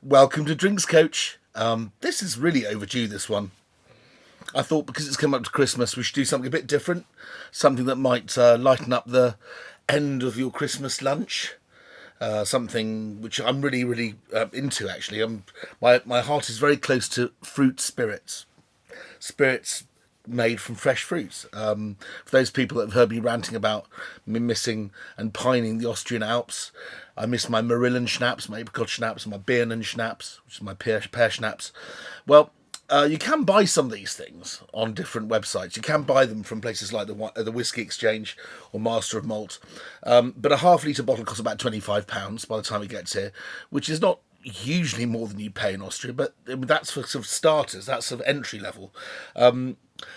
Welcome to Drinks Coach. This is really overdue, this one. I thought because it's come up to Christmas, we should do something a bit different. Something that might lighten up the end of your Christmas lunch. Something which I'm really into, actually. My heart is very close to fruit spirits. Spirits made from fresh fruits. For those people that have heard me ranting about me missing and pining the Austrian Alps, I miss my Marillen schnapps, my apricot schnapps, my Birnen schnapps, which is my pear schnapps. Well, you can buy some of these things on different websites. You can buy them from places like the Whiskey Exchange or Master of Malt. But a half-litre bottle costs about £25 by the time it gets here, which is not hugely more than you pay in Austria, but that's for sort of starters, that's sort of entry level.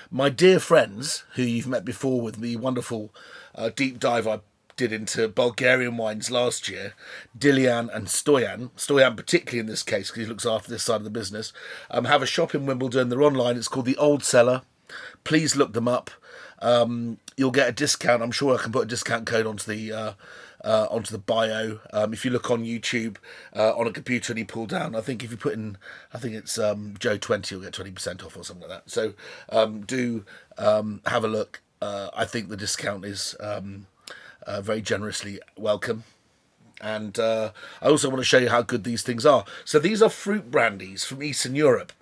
My dear friends, who you've met before with the wonderful deep dive I did into Bulgarian wines last year, Dilyan and Stoyan particularly in this case because he looks after this side of the business, have a shop in Wimbledon. They're online. It's called The Old Cellar. Please look them up. You'll get a discount. I'm sure I can put a discount code onto the bio. If you look on YouTube on a computer and you pull down, I think if you put in, I think it's Joe20, you'll get 20% off or something like that. So do have a look. I think the discount is very generously welcome. And I also want to show you how good these things are. So these are fruit brandies from Eastern Europe.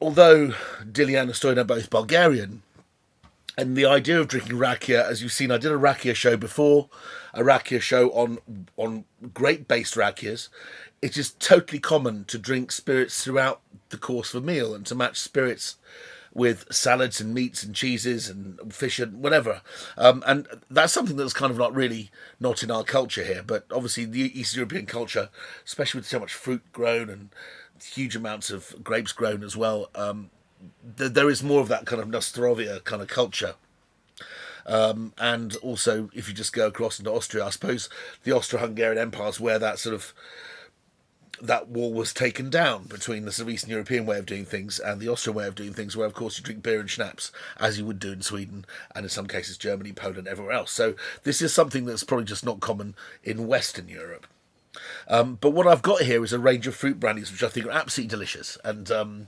Although Dilyan and Stoyan are both Bulgarian, and the idea of drinking rakia, as you've seen, I did a rakia show before, a rakia show on grape-based rakias. It is totally common to drink spirits throughout the course of a meal and to match spirits with salads and meats and cheeses and fish and whatever. And that's something that's kind of not in our culture here, but obviously the Eastern European culture, especially with so much fruit grown and huge amounts of grapes grown as well, there is more of that kind of Nostrovia kind of culture. And also, if you just go across into Austria, I suppose the Austro-Hungarian Empire is where that wall was taken down between the sort of Eastern European way of doing things and the Austrian way of doing things, where, of course, you drink beer and schnapps, as you would do in Sweden and in some cases Germany, Poland, everywhere else. So this is something that's probably just not common in Western Europe. But what I've got here is a range of fruit brandies, which I think are absolutely delicious. And I'm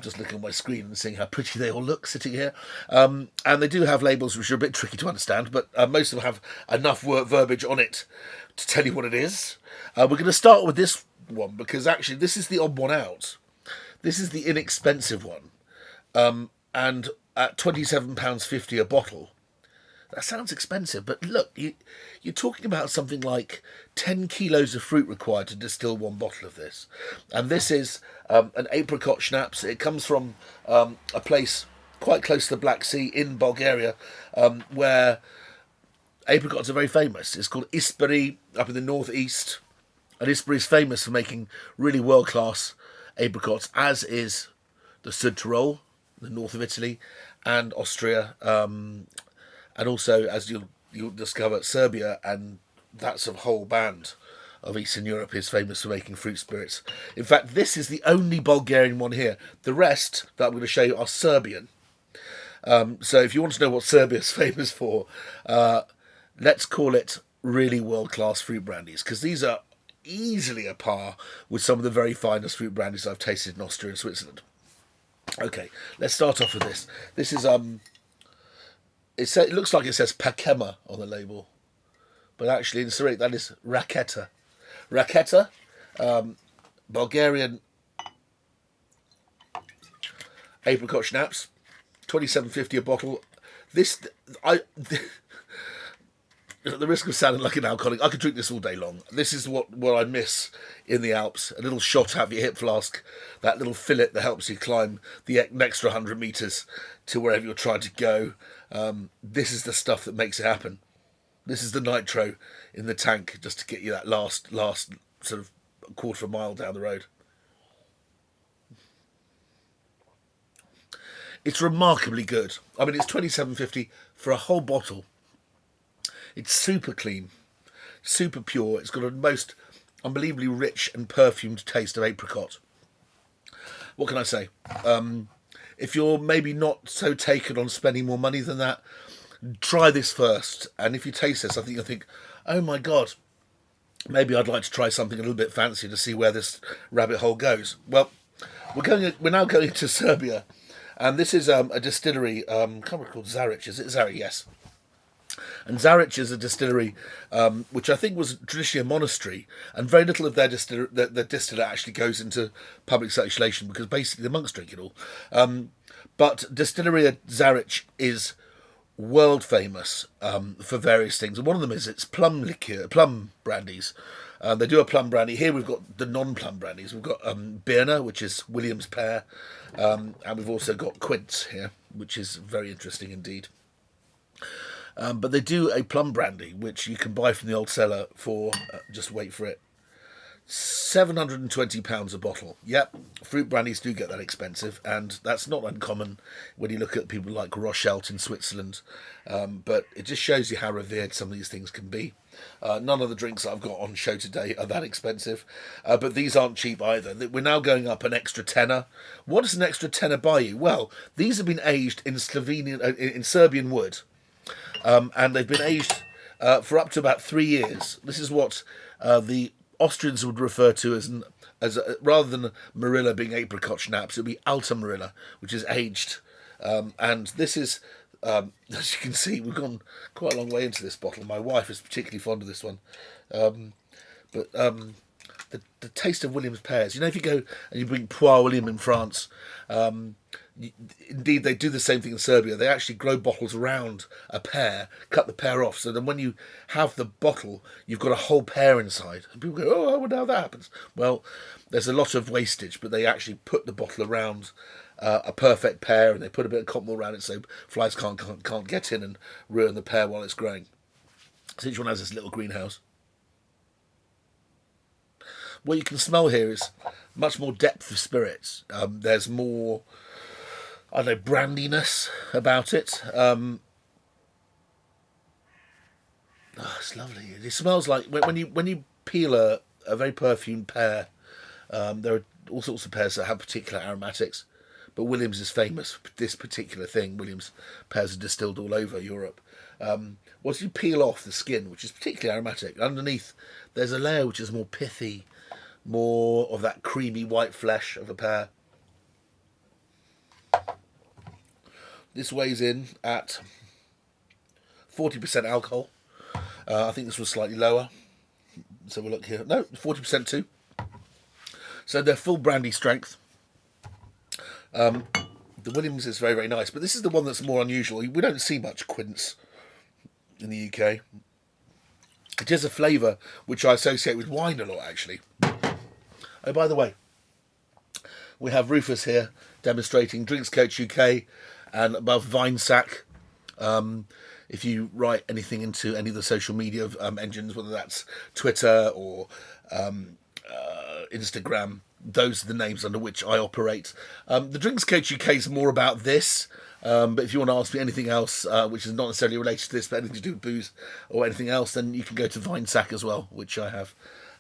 just looking at my screen and seeing how pretty they all look sitting here. And they do have labels which are a bit tricky to understand, but most of them have enough verbiage on it to tell you what it is. We're going to start with this one because actually this is the odd one out. This is the inexpensive one. And at £27.50 a bottle, that sounds expensive, but look, you're talking about something like 10 kilos of fruit required to distill one bottle of this. And this is an apricot schnapps. It comes from a place quite close to the Black Sea in Bulgaria, where apricots are very famous. It's called Ispiri up in the northeast. And Ispiri is famous for making really world-class apricots, as is the Südtirol, the north of Italy, and Austria, and also, as you'll discover, Serbia, and that sort of whole band of Eastern Europe is famous for making fruit spirits. In fact, this is the only Bulgarian one here. The rest that I'm going to show you are Serbian. So if you want to know what Serbia is famous for, let's call it really world-class fruit brandies, because these are easily a par with some of the very finest fruit brandies I've tasted in Austria and Switzerland. Okay, let's start off with this. This is it looks like it says Pakema on the label, but actually in Cyrillic that is Raketa. Raketa, Bulgarian apricot schnapps, £27.50 a bottle. At the risk of sounding like an alcoholic, I could drink this all day long. This is what I miss in the Alps. A little shot out of your hip flask, that little fillet that helps you climb the extra 100 metres to wherever you're trying to go. This is the stuff that makes it happen. This is the nitro in the tank just to get you that last sort of quarter of a mile down the road. It's remarkably good. I mean, it's £27.50 for a whole bottle. It's super clean, super pure. It's got a most unbelievably rich and perfumed taste of apricot. What can I say? if you're maybe not so taken on spending more money than that, try this first. And if you taste this, I think you'll think, oh my God, maybe I'd like to try something a little bit fancy to see where this rabbit hole goes. Well, we're now going to Serbia, and this is a distillery. Can't remember called Zaric. Is it Zaric? Yes. And Zaric is a distillery, which I think was traditionally a monastery, and very little of their distillate actually goes into public circulation because basically the monks drink it all. But distillery at Zaric is world famous for various things, and one of them is its plum brandies. They do a plum brandy. Here we've got the non-plum brandies. We've got Birna, which is William's pear, and we've also got Quince here, which is very interesting indeed. But they do a plum brandy, which you can buy from the old cellar for, just wait for it, £720 a bottle. Yep, fruit brandies do get that expensive, and that's not uncommon when you look at people like Rochelt in Switzerland. But it just shows you how revered some of these things can be. None of the drinks that I've got on show today are that expensive, but these aren't cheap either. We're now going up an extra tenner. What does an extra tenner buy you? Well, these have been aged in Serbian wood. And they've been aged for up to about 3 years. This is what the Austrians would refer to as rather than Marilla being apricot schnapps, it would be Alta Marilla, which is aged. And this is, as you can see, we've gone quite a long way into this bottle. My wife is particularly fond of this one. But the taste of William's pears. You know, if you go and you bring Poire William in France, indeed they do the same thing in Serbia. They actually grow bottles around a pear, cut the pear off, so then when you have the bottle, you've got a whole pear inside. And people go, oh, I wonder how that happens. Well, there's a lot of wastage, but they actually put the bottle around a perfect pear, and they put a bit of cotton wool around it so flies can't get in and ruin the pear while it's growing. So each one has this little greenhouse. What you can smell here is much more depth of spirits. There's more, I don't know, brandiness about it. Oh, it's lovely. It smells like when you peel a very perfumed pear. There are all sorts of pears that have particular aromatics, but Williams is famous for this particular thing. Williams pears are distilled all over Europe. Once you peel off the skin, which is particularly aromatic, underneath there's a layer which is more pithy, more of that creamy white flesh of a pear. This weighs in at 40% alcohol. I think this was slightly lower. Let's have a look here. No, 40% too. So they're full brandy strength. The Williams is very, very nice, but this is the one that's more unusual. We don't see much Quince in the UK. It is a flavour which I associate with wine a lot, actually. Oh, by the way, we have Rufus here demonstrating Drinks Coach UK and above Vinesack. If you write anything into any of the social media engines, whether that's Twitter or Instagram, those are the names under which I operate. The Drinks Coach UK is more about this, but if you want to ask me anything else which is not necessarily related to this, but anything to do with booze or anything else, then you can go to Vinesack as well, which I have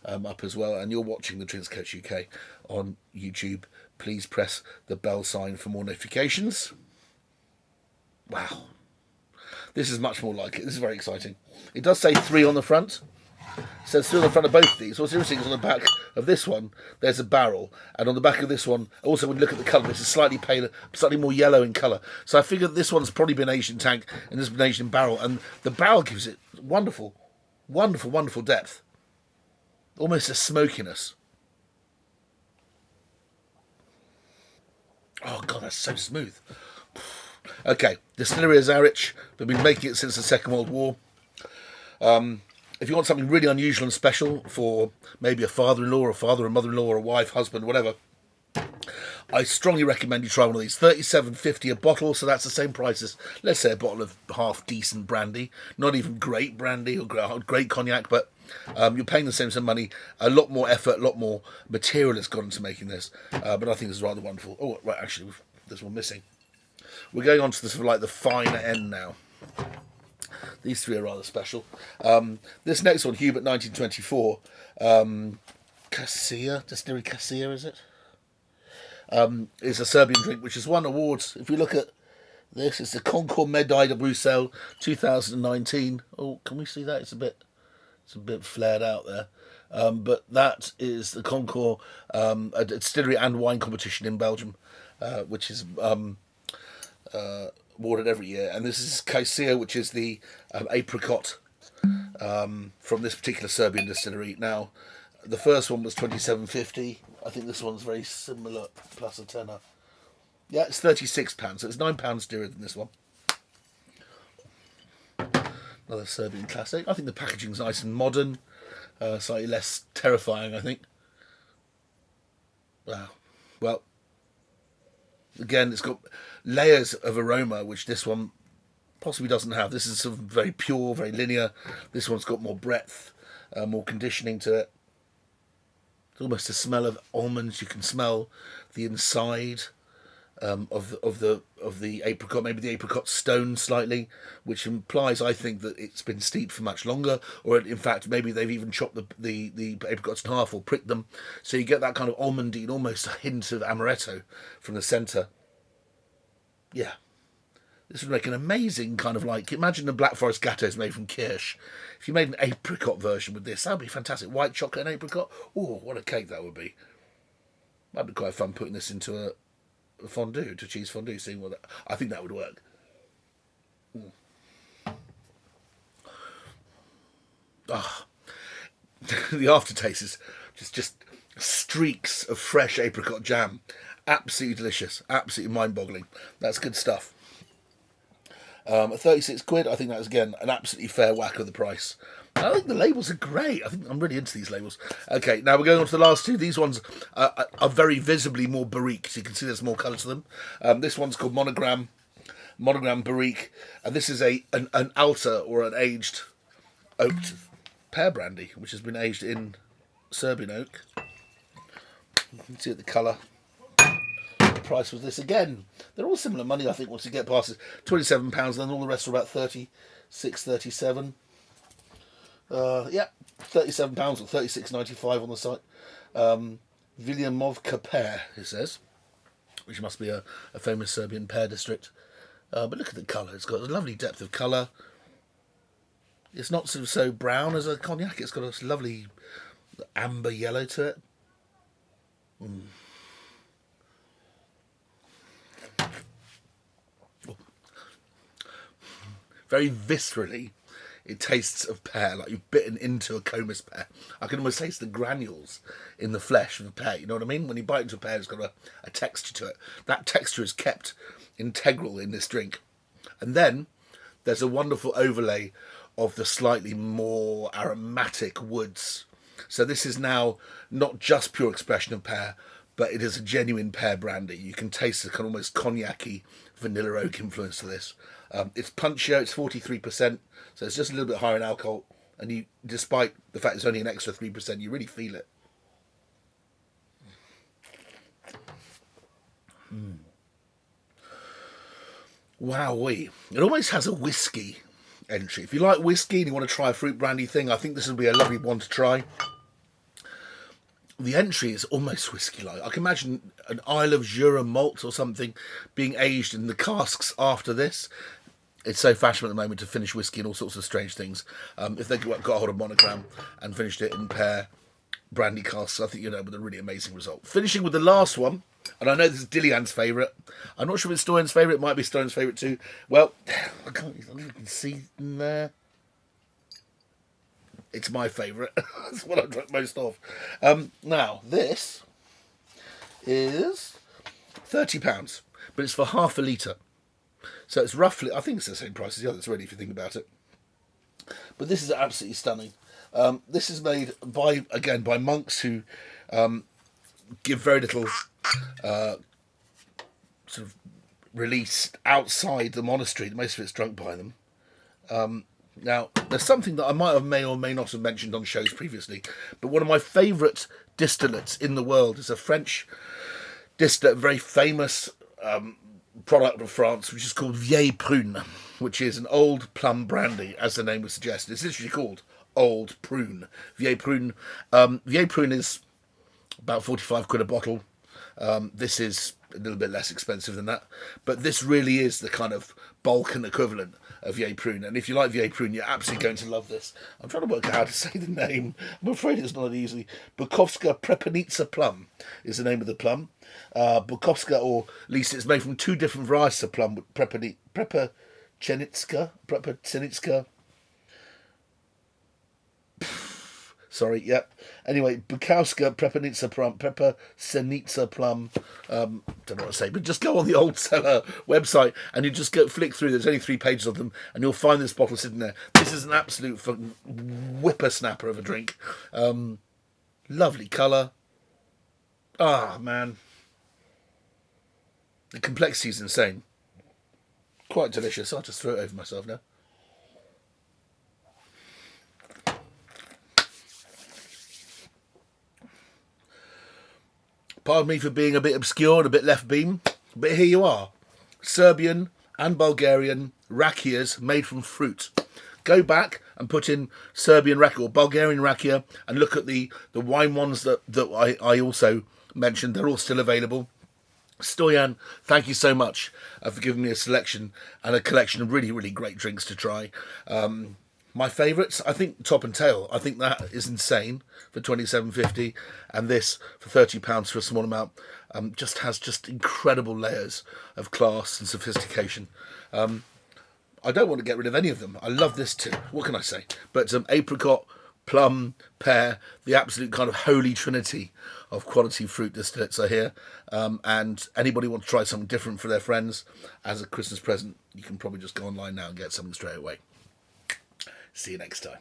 up as well. And you're watching the Drinks Coach UK on YouTube. Please press the bell sign for more notifications. Wow. This is much more like it. This is very exciting. It does say 3 on the front. It says 3 on the front of both of these. What's interesting is on the back of this one, there's a barrel. And on the back of this one, also when you look at the colour, this is slightly paler, slightly more yellow in colour. So I figure this one's probably been aged in tank and this has been aged in barrel. And the barrel gives it wonderful, wonderful, wonderful depth. Almost a smokiness. Oh, God, that's so smooth. Okay, Distillery Zaric. They've been making it since the Second World War. If you want something really unusual and special for maybe a father-in-law or a father or mother-in-law or a wife, husband, whatever, I strongly recommend you try one of these. $37.50 a bottle, so that's the same price as, let's say, a bottle of half-decent brandy. Not even great brandy or great cognac, but you're paying the same money. A lot more effort, a lot more material has gone into making this. But I think this is rather wonderful. Oh, right, actually, there's one missing. We're going on to the sort of like the finer end now. These 3 are rather special. This next one, Hubert 1924, Cassia, Distillery Cassia, is it? is a Serbian drink which has won awards. If we look at this, it's the Concours Médaille de Bruxelles 2019. Oh, can we see that? It's a bit flared out there. But that is the Concours, a distillery and wine competition in Belgium, which is awarded every year. And this is Kajsija, which is the apricot from this particular Serbian distillery. Now, the first one was 27.50. I think this one's very similar, plus a tenner. Yeah, it's £36, so it's £9 dearer than this one. Another Serbian classic. I think the packaging's nice and modern, slightly less terrifying, I think. Wow. Well, again, it's got layers of aroma, which this one possibly doesn't have. This is sort of very pure, very linear. This one's got more breadth, more conditioning to it. It's almost a smell of almonds. You can smell the inside of the apricot, maybe the apricot stone slightly, which implies, I think, that it's been steeped for much longer, or in fact, maybe they've even chopped the apricots in half or pricked them, so you get that kind of almondy and almost a hint of amaretto from the centre. Yeah. This would make an amazing kind of like, imagine the Black Forest Gateaux made from kirsch. If you made an apricot version with this, that would be fantastic. White chocolate and apricot. Oh, what a cake that would be. That'd be quite fun putting this into a fondue, to cheese fondue, seeing what that, I think that would work. Ah, the aftertaste is just streaks of fresh apricot jam. Absolutely delicious, absolutely mind-boggling. That's good stuff. At 36 quid, I think that's, again, an absolutely fair whack of the price. I think the labels are great. I think I'm really into these labels. Okay, now we're going on to the last two. These ones are very visibly more Barrique, so you can see there's more colour to them. This one's called Monogram Barrique, and this is an alter or an aged oaked pear brandy, which has been aged in Serbian oak. You can see the colour. Price was this again. They're all similar money, I think, once you get past it. £27, and then all the rest are about 36, 37. Yeah, £37 or 36.95 on the site. Viljamovka pear, it says, which must be a famous Serbian pear district. But look at the colour. It's got a lovely depth of colour. It's not sort of so brown as a cognac. It's got a lovely amber yellow to it. Very viscerally, it tastes of pear, like you've bitten into a Comus pear. I can almost taste the granules in the flesh of the pear, you know what I mean? When you bite into a pear, it's got a texture to it. That texture is kept integral in this drink. And then there's a wonderful overlay of the slightly more aromatic woods. So this is now not just pure expression of pear, but it is a genuine pear brandy. You can taste the kind of almost cognac-y vanilla oak influence to this. It's punchier, it's 43%, so it's just a little bit higher in alcohol, and you, despite the fact it's only an extra 3%, you really feel it. Wowee. It almost has a whiskey entry. If you like whiskey and you want to try a fruit brandy thing, I think this would be a lovely one to try. The entry is almost whiskey-like. I can imagine an Isle of Jura malt or something being aged in the casks after this. It's so fashionable at the moment to finish whiskey and all sorts of strange things. If they got a hold of Monogram and finished it in pear brandy casks, I think you'd end up with a really amazing result. Finishing with the last one, and I know this is Dilyan's favourite. I'm not sure if it's Stoyan's favourite. It might be Stoyan's favourite too. Well, I don't know if you can see in there. It's my favourite. That's what I drink most of. Now, this is £30, but it's for half a litre. So it's roughly, I think it's the same price as the others, really, if you think about it. But this is absolutely stunning. This is made by monks who give very little sort of release outside the monastery. Most of it's drunk by them. Now, there's something that I may or may not have mentioned on shows previously, but one of my favourite distillates in the world is a French distillate, very famous product of France, which is called Vieille Prune, which is an old plum brandy, as the name would suggest. It's literally called Old Prune. Vieille Prune. Vieille Prune is about 45 quid a bottle. This is a little bit less expensive than that, but this really is the kind of Balkan equivalent of Vieille Prune. And if you like Vieille Prune, you're absolutely going to love this. I'm trying to work out how to say the name. I'm afraid it's not easy. Bukovska Prepelnica plum is the name of the plum. Bukovska, or at least it's made from two different varieties of plum. Prepelnica. Sorry, yep. Anyway, Bukowska, Prepelnica plum. Don't know what to say, but just go on the Old Cellar website and you just go flick through. There's only 3 pages of them, and you'll find this bottle sitting there. This is an absolute fucking whippersnapper of a drink. Lovely colour. Ah, man. The complexity is insane. Quite delicious. I'll just throw it over myself now. Pardon me for being a bit obscure and a bit left beam, but here you are. Serbian and Bulgarian Rakijas made from fruit. Go back and put in Serbian rakia or Bulgarian rakia and look at the wine ones that I also mentioned. They're all still available. Stoyan, thank you so much for giving me a selection and a collection of really, really great drinks to try. My favourites, I think Top and Tail. I think that is insane for $27.50, and this for £30 for a small amount just has just incredible layers of class and sophistication. I don't want to get rid of any of them. I love this too. What can I say? But apricot, plum, pear, the absolute kind of holy trinity of quality fruit distillates are here. And anybody want to try something different for their friends as a Christmas present, you can probably just go online now and get something straight away. See you next time.